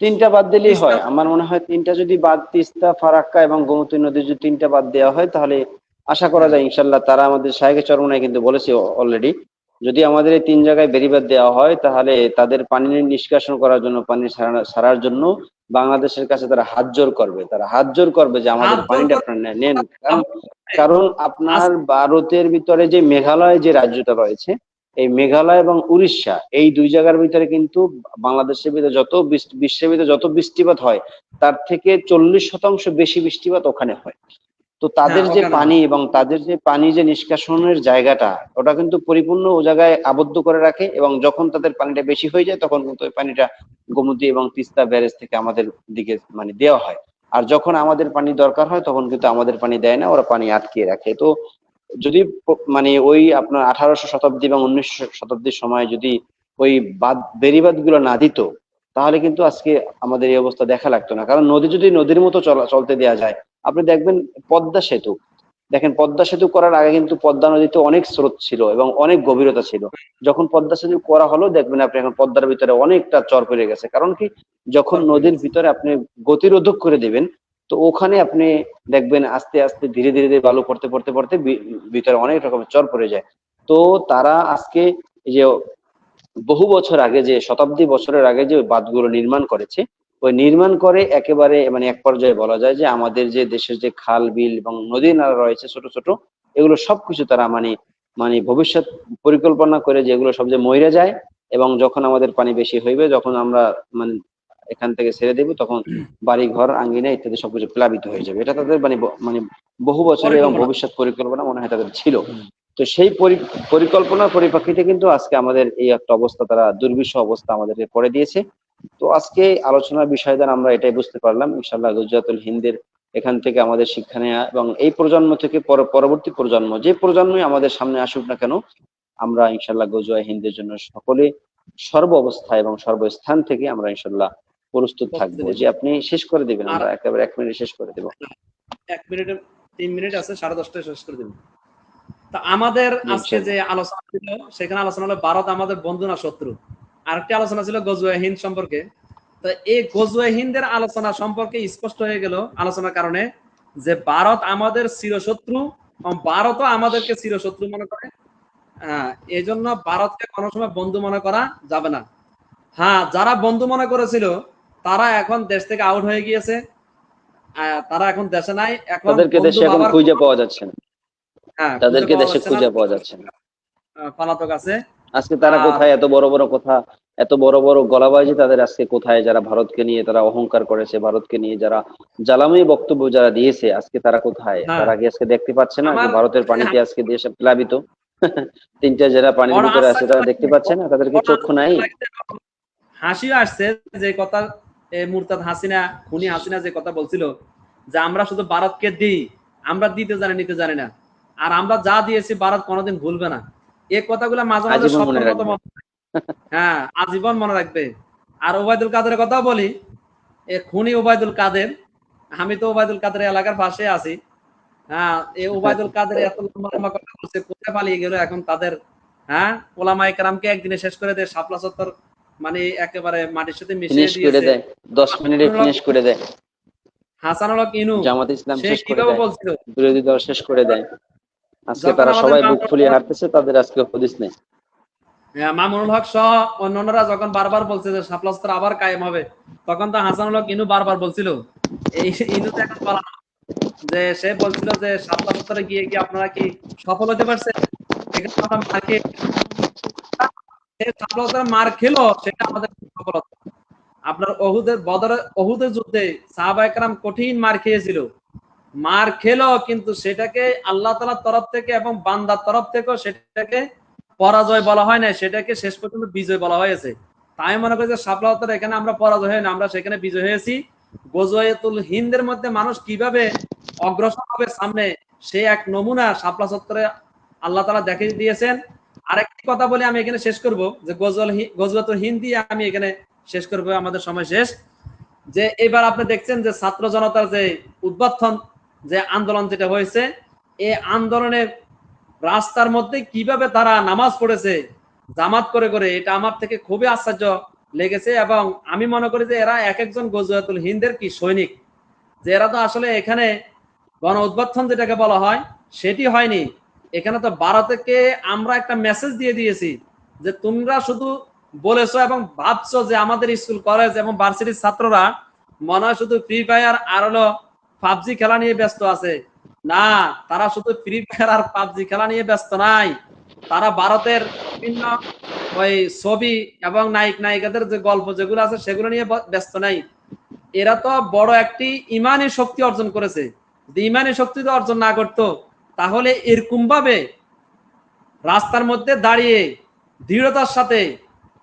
তিনটা বাদ দিলেই তিস্তা হয়, আমার মনে হয় তিনটা যদি বাদ, তিস্তা, ফারাক্কা এবং গোমতী নদী যদি তিনটা বাদ দেওয়া হয়, তাহলে আশা করা হ্যাঁ যায় ইনশাল্লাহ। তারা আমাদের শায়েখে চরমোনাই কিন্তু বলেছে অলরেডি, যদি আমাদের এই তিন জায়গায় বেড়িবাঁধ দেওয়া হয়, তাহলে তাদের পানি নিষ্কাশন করার জন্য, পানি সারার জন্য বাংলাদেশের কাছে তারা হাত জোর করবে, তারা হাত জোর করবে যে আমাদের হাত জোর পানিটা করে আপনারা নেন। কারণ আহ্বান করছে। কারণ আপনার ভারতের ভিতরে যে মেঘালয় যে রাজ্যটা রয়েছে, এই মেঘালয় এবং উড়িষ্যা, এই দুই জায়গার ভিতরে কিন্তু বাংলাদেশের ভিতরে যত বিশ্বের ভিতরে যত বৃষ্টিপাত হয়, তার থেকে 40% বেশি বৃষ্টিপাত ওখানে হয়। তো হ্যাঁ তাদের যে ওখানে হয়। পানি এবং তাদের যে পানি যে নিষ্কাশনের জায়গাটা, ওটা কিন্তু পরিপূর্ণ ও জায়গায় আবদ্ধ করে রাখে, এবং যখন তাদের পানিটা বেশি হয়ে যায়, তখন কিন্তু ওই পানিটা গোমতী এবং তিস্তা ব্যারেজ থেকে আমাদের দিকে মানে দেওয়া হয়। আর যখন আমাদের পানি দরকার হয়, তখন কিন্তু আমাদের পানি দেয় না, ওরা পানি আটকিয়ে রাখে। তো যদি মানে ওই আপনার 1800 শতাব্দী এবং 1900 শতাব্দীর সময় যদি ওই বেড়িবাঁধ গুলো না দিত, তাহলে কিন্তু আজকে আমাদের এই অবস্থা দেখা লাগতো না। কারণ নদী যদি নদীর মতো চলতে দেওয়া যায়, আপনি দেখবেন পদ্মা সেতু, দেখেন পদ্মা সেতু করার আগে কিন্তু পদ্মা নদীতে অনেক স্রোত ছিল এবং অনেক গভীরতা ছিল। যখন পদ্মা সেতু করা হলো, দেখবেন আপনি এখন পদ্মার ভিতরে অনেকটা চর পড়ে গেছে। কারণ কি, যখন তারপরে নদীর গেছে। ভিতরে আপনি গতিরোধক করে দিবেন, তো ওখানে আপনি দেখবেন আস্তে আস্তে ধীরে ধীরে ধীরে বালু পড়তে পড়তে পড়তে ভিতরে অনেক রকমের চর পড়ে যায়। তো তারা আজকে এই যে বহু বছর আগে, যে শতাব্দী বছরের আগে যে বাঁধগুলো নির্মাণ করেছে, ওই নির্মাণ করে একেবারে মানে এক পর্যায়ে বলা যায় যে আমাদের যে দেশের যে খাল বিল এবং নদী নালা রয়েছে ছোট ছোট, এগুলো সবকিছু তারা মানে মানে ভবিষ্যৎ পরিকল্পনা করে যে এগুলো সব যে মইরা যায়, এবং যখন আমাদের পানি বেশি হইবে, যখন আমরা মানে এখান থেকে ছেড়ে দেব, তখন বাড়ি ঘর আঙ্গিনা ইত্যাদি সবকিছু প্লাবিত হয়ে যাবে। এটা তাদের মানে মানে বহু বছরের এবং পরিকল্পনা। ভবিষ্যৎ পরিকল্পনা মনে হয় তাদের ছিল। হুম। তো সেই পরিকল্পনার পরিপ্রেক্ষিতে কিন্তু আজকে আমাদের এই একটা অবস্থা, তারা দুর্বিষহ অবস্থা আমাদেরকে করে দিয়েছে। তো আজকে আলোচনার বিষয় দ্বারা আমরা এটাই বুঝতে পারলাম, ইনশাল্লাহ গুজরাতুল হিন্দের এখান থেকে আমাদের শিক্ষা নেওয়া, এবং এই প্রজন্ম থেকে পরবর্তী প্রজন্ম, যে প্রজন্মই আমাদের সামনে আসুক না কেন, আমরা ইনশাল্লাহ গজওয়া হিন্দের জন্য সকলে সর্ব অবস্থায় এবং সর্বস্থান থেকে আমরা ইনশাল্লাহ প্রস্তুত প্রস্তুতি থাকবো। নিব। যে আপনি শেষ করে দিবেন, আর আমরা একেবারে 1 মিনিট শেষ করে দেবো। 1 মিনিটে 3 মিনিট আছে, 10:30টায় শেষ করে দেব। তা আমাদের জি আজকে যে ইনশাল্লাহ। আলোচনা ছিল, সেখানে আলোচনা হলো ভারত আমাদের বন্ধু না শত্রু। আরেকটি আলোচনা ছিল গজওয়া হিন্দ সম্পর্কে। তো এই গজওয়া হিন্দের আলোচনা সম্পর্কে স্পষ্ট হয়ে গেল আলোচনার কারণে যে ভারত আমাদের চিরশত্রু এবং ভারতও আমাদেরকে চিরশত্রু মনে করে। এই জন্য ভারতকে কোনো সময় বন্ধু মনে করা যাবে না। হ্যাঁ, যারা বন্ধু মনে করেছিল তারা এখন দেশ থেকে আউট হয়ে গিয়েছে। তারা এখন দেশে নাই। এখন তাদেরকে বন্ধু দেশে এখন ভাবার খুঁজে কোনো, পাওয়া যাচ্ছে না, হ্যাঁ, খুঁজে তাদেরকে পাওয়া দেশে যাচ্ছে না। খুঁজে পাওয়া যাচ্ছে না। পলাতক আছে। আজকে তারা আর কোথায়? এত বড় বড় কথা, এত বড় বড় গলাবাজি তাদের আজকে কোথায়? যারা ভারতকে নিয়ে তারা অহংকার করেছে, ভারতকে নিয়ে যারা জ্বালাময়ী বক্তব্য যারা দিয়েছে, আজকে তারা কোথায়? হ্যাঁ, তারা কি আজকে দেখতে পাচ্ছে না যে আমার ভারতের পানিতে আজকে দেশ প্লাবিত? তিনটা যারা পানির বড় ভিতরে আছে, আশ্চর্য তারা দেখতে লাগছে, পাচ্ছে না? তাদেরকে বড় চক্ষু নাই? আশ্চর্য লাগছে, হাসিও আসছে যে কথা মুরতাদ হাসিনা, খুনি হাসিনা যে কথা বলছিল যে আমরা শুধু ভারতকে দিই, আমরা দিতে জানি নিতে জানি না, আর আমরা যা দিয়েছি ভারত কোনোদিন ভুলবে না। এই কথাগুলো মাঝে মাঝে আজীবন মনে স্বপ্নের মতো রাখবে। হ্যাঁ, আজীবন মনে রাখবে। আর ওবায়দুল কাদেরের কথাও বলি, এ খুনি ওবায়দুল কাদের, আমি তো ওবায়দুল কাদের এলাকার পাশে আছি। হ্যাঁ, এই ওবায়দুল কাদের এত লম্বা লম্বা কথা বলছে, কোথায় পালিয়ে গেল এখন তাদের? হ্যাঁ, ওলামায়ে কেরামকে একদিনে শেষ করে দেয়, শাপলা চত্বর মানে একেবারে মাটির সাথে মিশিয়ে ফিনিশ করে দিয়েছে। দেয়, 10 মিনিটে ফিনিশ করে দেয়। হাসানুল হক ইনু জামাত ইসলাম সে শেষ করে কিভাবে দেয়, বলছিল বিরোধী দল শেষ করে দেয়। আজকে যখন তারা আমাদের সবাই বুক ফুলিয়ে হাঁটতেছে, তাদের আজকে হদিস নেই। মামুনুল হক সহ অন্যান্যরা যখন বারবার বলছে যে শাপলা চত্বর আবার কায়েম হবে, তখন তো হাসানুল হক ইনু বারবার বলছিল, এই ইনু তো এখন বলা না, যে সে বলছিল যে শাপলা চত্বরে গিয়ে কি আপনারা কি সফল হতে পারছেন? এখানে আমরা মার খেয়ে, শাপলা চত্বরে মার খেলো, সেটা আমাদের সফলতা। আপনার অহুদের যুদ্ধে সাহাবায়ে কেরাম কঠিন মার খেয়েছিল, মার খেলো, কিন্তু সেটাকে আল্লাহ তাআলার তরফ থেকে এবং বান্দার তরফ থেকেও সেটাকে পরাজয় বলা হয় না, সেটাকে শেষ পর্যন্ত বিজয় বলা হয়েছে। তাই মনে করি যে শাপলা চত্বরে এখানে আমরা পরাজয় হই না, আমরা সেখানে বিজয় হয়েছি। গজওয়াতুল হিন্দের মধ্যে মানুষ কিভাবে অগ্রসর হবে সামনে, সে এক নমুনা শাপলা চত্বরে আল্লাহ তাআলা দেখিয়ে দিয়েছেন। আরেকটি কথা বলে আমি এখানে শেষ করব, যে গজওয়াতুল হিন্দ দিয়ে আমি এখানে শেষ করব, আমাদের সময় শেষ। যে এবার আপনি দেখছেন যে ছাত্র জনতার যে উদ্বোধন, যে আন্দোলন যেটা হয়েছে, এই আন্দোলনের রাস্তার মধ্যে কিভাবে তারা নামাজ পড়েছে জামাত করে করে, এটা আমার থেকে খুবই আশ্চর্য লেগেছে। এবং আমি মনে করি যে এরা এক একজন গজওয়াতুল হিন্দের কি সৈনিক, যে এরা তো আসলে এখানে গণ উদ্বোধন যেটাকে বলা হয় সেটি হয়নি। এখানে তো ভারতকে আমরা একটা মেসেজ দিয়ে দিয়েছি যে তোমরা শুধু বলেছো এবং ভাবছো যে আমাদের স্কুল কলেজ এবং ভার্সিটির ছাত্ররা মনে হয় শুধু ফ্রি ফায়ার আর হলো পাবজি খেলা নিয়ে ব্যস্ত আছে। না, তারা শুধু ফ্রি ফায়ার আর পাবজি খেলা নিয়ে ব্যস্ত নাই, তারা ভারতের বিভিন্ন ওই ছবি এবং নায়ক নায়িকাদের যে গল্প যেগুলো আছে সেগুলো নিয়ে ব্যস্ত নাই। এরা তো বড় একটি ইমানি শক্তি অর্জন করেছে। যদি ইমানি শক্তি তো অর্জন না করতো তাহলে এরকম ভাবে রাস্তার মধ্যে দাঁড়িয়ে দৃঢ়তার সাথে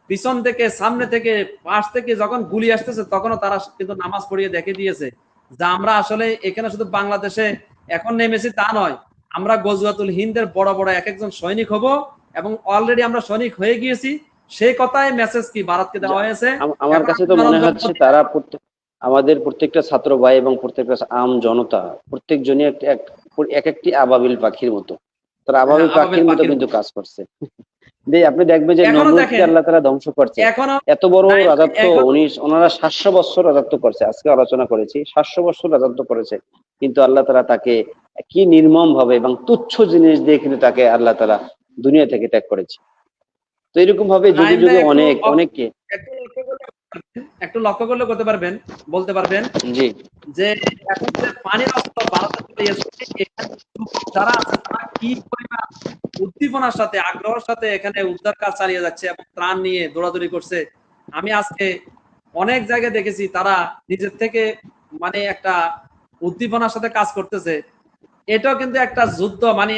পিছন থেকে সামনে থেকে পাশ থেকে যখন গুলি আসতেছে তখনও তারা কিন্তু নামাজ পড়িয়ে দেখে দিয়েছে যে আমরা আসলে এখানে শুধু বাংলাদেশে এখন নেমেছি তা নয়, আমরা গজওয়াতুল হিন্দের বড় বড় এক একজন সৈনিক হব এবং অলরেডি আমরা সৈনিক হয়ে গিয়েছি। সেই কথায় মেসেজ কি ভারতকে দেওয়া হয়েছে। আমার কাছে তো মনে হচ্ছে তারা আমাদের প্রত্যেকটা ছাত্র ভাই এবং প্রত্যেকটা আম জনতা প্রত্যেকজনই এক একটি আবাবিল পাখির মতো, তারা আবাবিল পাখির মতো কিন্তু কাজ করছে। আপনি দেখবেন যে নমরুদকে আল্লাহ তাআলা ধ্বংস করছে। এত বড় রাজত্ব ওনারা 700 বছর রাজত্ব করছে, আজকে আলোচনা করেছি 700 বছর রাজত্ব করেছে, কিন্তু আল্লাহ তাআলা তাকে কি নির্মম ভাবে এবং তুচ্ছ জিনিস দিয়ে কিন্তু তাকে আল্লাহ তাআলা দুনিয়া থেকে ত্যাগ করেছে। তো এরকম ভাবে যুগে যুগে অনেককে একটু লক্ষ্য করলে বলতে পারবেন জি যে এখন যে পানির অস্ত্র ভারতে চলে এসেছে, যারা আছে তারা কি পরিমাণ উদ্দীপনার সাথে আগ্রহের সাথে এখানে উদ্ধার কাজ চালিয়ে যাচ্ছে এবং ত্রাণ নিয়ে দৌড়াদৌড়ি করছে। আমি আজকে অনেক জায়গায় দেখেছি তারা নিজের থেকে মানে একটা উদ্দীপনার সাথে কাজ করতেছে। এটাও কিন্তু একটা যুদ্ধ, মানে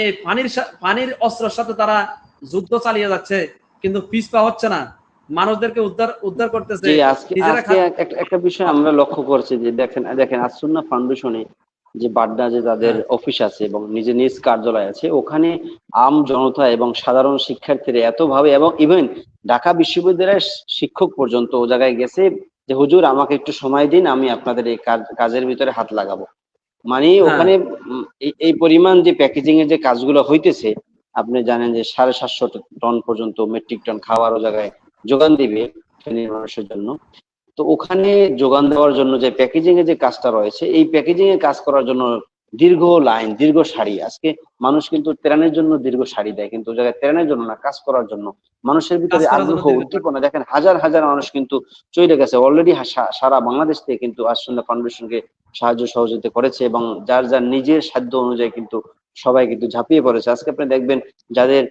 পানির অস্ত্রের সাথে তারা যুদ্ধ চালিয়ে যাচ্ছে কিন্তু পিছপা হচ্ছে না, মানুষদেরকে উদ্ধার করতেছে। আজকে একটা বিষয় আমরা লক্ষ্য করছি যে দেখেন আসসুন্নাহ ফাউন্ডেশনে যে বাড্ডা যে তাদের অফিস আছে এবং নিজ কার্যালয় আছে, ওখানে আম জনতা এবং সাধারণ শিক্ষার্থীরা এতভাবে এবং ইভেন ঢাকা বিশ্ববিদ্যালয়ের শিক্ষক পর্যন্ত ও জায়গায় গেছে যে হুজুর আমাকে একটু সময় দিন, আমি আপনাদের এই কাজের ভিতরে হাত লাগাবো। মানে ওখানে এই পরিমাণ যে প্যাকেজিং এর যে কাজগুলো হইতেছে, আপনি জানেন যে 750 টন পর্যন্ত মেট্রিক টন খাবার ও জায়গায় যোগান দিবে শ্রেণীর মানুষের জন্য। তো ওখানে যোগান দেওয়ার জন্য যে প্যাকেজিং এর যে কাজটা রয়েছে, এই প্যাকেজিং এর কাজ করার জন্য দীর্ঘ লাইন, দীর্ঘ সারি। আজকে মানুষ কিন্তু ত্রাণের জন্য দীর্ঘ সারি দেয়, কিন্তু ওই জায়গায় ত্রাণের জন্য না, কাজ করার জন্য। মানুষের ভিতরে আগ্রহ উদ্দীপনা দেখেন, হাজার হাজার মানুষ কিন্তু চলে গেছে অলরেডি। সারা বাংলাদেশ থেকে কিন্তু আসসুন্নাহ ফাউন্ডেশনকে সাহায্য সহযোগিতা করেছে এবং যার যার নিজের সাধ্য অনুযায়ী কিন্তু সবাই কিন্তু ঝাঁপিয়ে পড়েছে। আজকে আপনি দেখবেন যাদের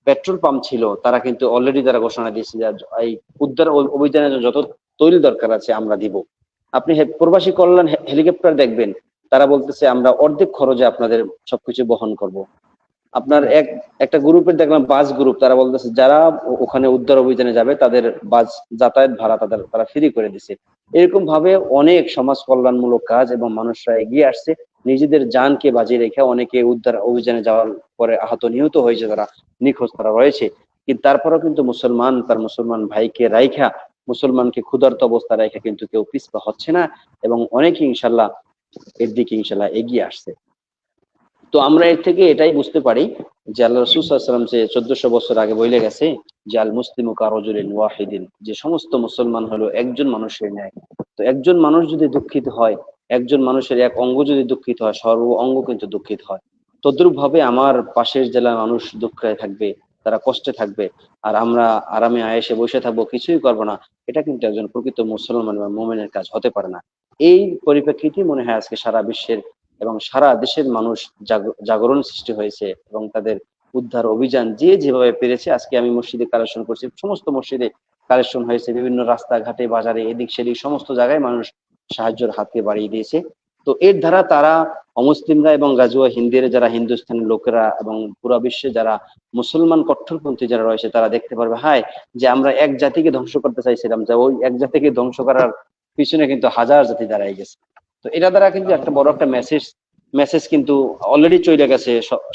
পেট্রোল পাম্প ছিল তারা কিন্তু অলরেডি তারা ঘোষণা দিয়েছে যে এই উদ্ধার অভিযানের জন্য যত তৈল দরকার আছে আমরা দিব। আপনি প্রবাসী কল্যাণ হেলিকপ্টার দেখবেন, তারা বলতেছে আমরা অর্ধেক খরচে আপনাদের সবকিছু বহন করব। আপনার একটা গ্রুপের দেখলাম বাস গ্রুপ, তারা বলতেছে যারা ওখানে উদ্ধার অভিযানে যাবে তাদের বাস যাতায়াত ভাড়া তারা ফ্রি করে দিছে। এরকম ভাবে অনেক সমাজ কল্যাণমূলক কাজ এবং মানুষরা এগিয়ে আসছে নিজেদের জানকে বাজি রেখে। অনেকে উদ্ধার অভিযানে যাওয়ার পরে আহত নিহত হয়েছে, তারা নিখোঁজ তারা রয়েছে। কিন্তু তারপরেও কিন্তু মুসলমান তার মুসলমান ভাইকে রাইখা, মুসলমানকে ক্ষুধার্ত অবস্থা রাইখা কিন্তু কেউ পিছপা হচ্ছে না এবং অনেকে ইনশাল্লাহ এর দিকে ইনশাল্লাহ এগিয়ে আসছে। তো আমরা এর থেকে এটাই বুঝতে পারি যে আল্লাহ রাসূল সাল্লাল্লাহু আলাইহি ওয়াসাল্লাম যে 1400 বছর আগে বলে গেছে যে আল মুসলিমু কারাজুলিন ওয়াহিদিন, যে সমস্ত মুসলমান হলো একজন মানুষের ন্যায়। তো একজন মানুষ যদি দুঃখিত হয়, একজন মানুষের এক অঙ্গ যদি দুঃখিত হয়, সর্ব অঙ্গ কিন্তু দুঃখিত হয়। তদ্রূপ ভাবে আমার পাশের জেলার মানুষ দুঃখে থাকবে, তারা কষ্টে থাকবে, আর আমরা আরামে আয়েশে বসে থাকবো, কিছুই করবো না, এটা কিন্তু একজন প্রকৃত মুসলমান বা মুমিনের কাজ হতে পারে না। এই পরিপ্রেক্ষিতে মনে হয় আজকে সারা বিশ্বের এবং সারা দেশের মানুষ জাগরণ সৃষ্টি হয়েছে এবং তাদের উদ্ধার অভিযান যে যেভাবে পেরেছে। আজকে আমি মসজিদে কালেকশন করছি, সমস্ত মসজিদে কালেকশন হয়েছে, বিভিন্ন রাস্তাঘাটে বাজারে এদিক সেদিক সমস্ত জায়গায় মানুষ সাহায্যের হাতকে বাড়িয়ে দিয়েছে। তো এর দ্বারা তারা অমুসলিমরা এবং গাজুয়া হিন্দের যারা হিন্দুস্তানের লোকেরা এবং পুরো বিশ্বে যারা মুসলমান কট্টরপন্থী যারা রয়েছে তারা দেখতে পারবে হায় যে আমরা এক জাতিকে ধ্বংস করতে চাইছিলাম, যে ওই এক জাতিকে ধ্বংস করার পিছনে কিন্তু হাজার জাতি দাঁড়াই গেছে। তো এটা দ্বারা কিন্তু একটা বড় একটা মেসেজ কিন্তু অলরেডি চলে গেছে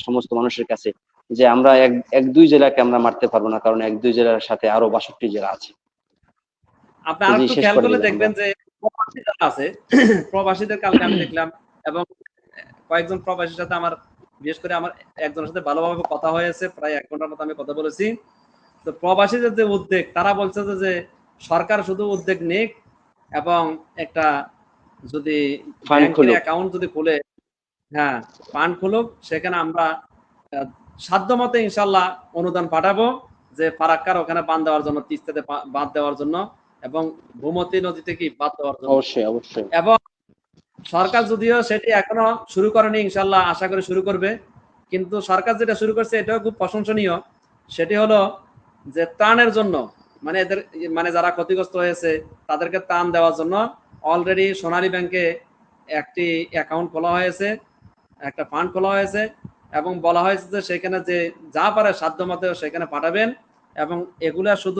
সমস্ত মানুষের কাছে যে আমরা এক দুই জেলাকে আমরা মারতে পারবো না, কারণ এক দুই জেলার সাথে আরো 62 জেলা আছে। আপনি আরেকটু খেয়াল করলে দেখবেন যে প্রবাসী যারা আছে, প্রবাসীদের কালকে আমি দেখলাম এবং কয়েকজন প্রবাসীর সাথে আমার, বিশেষ করে আমার একজনের সাথে ভালোভাবে কথা হয়েছে, প্রায় 1 ঘন্টার মতো আমি কথা বলেছি। তো প্রবাসীদের যে উদ্বেগ, তারা বলছে যে সরকার শুধু উদ্যোগ নিক এবং একটা যদি ফান্ড ব্যাংকের খুলুক। অ্যাকাউন্ট যদি খুলে, হ্যাঁ ফান্ড খুলুক, সেখানে আমরা সাধ্যমতে ইনশাল্লাহ অনুদান পাঠাবো যে ফারাক্কার ওখানে বাঁধ দেওয়ার জন্য, তিস্তাতে বাঁধ দেওয়ার জন্য এবং গোমতী নদীতে কি বাঁধ দেওয়ার জন্য। অবশ্যই অবশ্যই। এবং সরকার যদিও সেটি এখনো শুরু করেনি, ইনশাল্লাহ আশা করি শুরু করবে, কিন্তু সরকার যেটা শুরু করছে এটাও খুব প্রশংসনীয়। সেটি হলো যে ত্রাণের জন্য, মানে এদের মানে যারা ক্ষতিগ্রস্ত হয়েছে তাদেরকে ত্রাণ দেওয়ার জন্য অলরেডি সোনালী ব্যাংকে একটি অ্যাকাউন্ট খোলা হয়েছে, একটা ফান্ড খোলা হয়েছে এবং বলা হয়েছে যে সেখানে যে যা পারে সাধ্য মতো সেখানে পাঠাবেন এবং এগুলা শুধু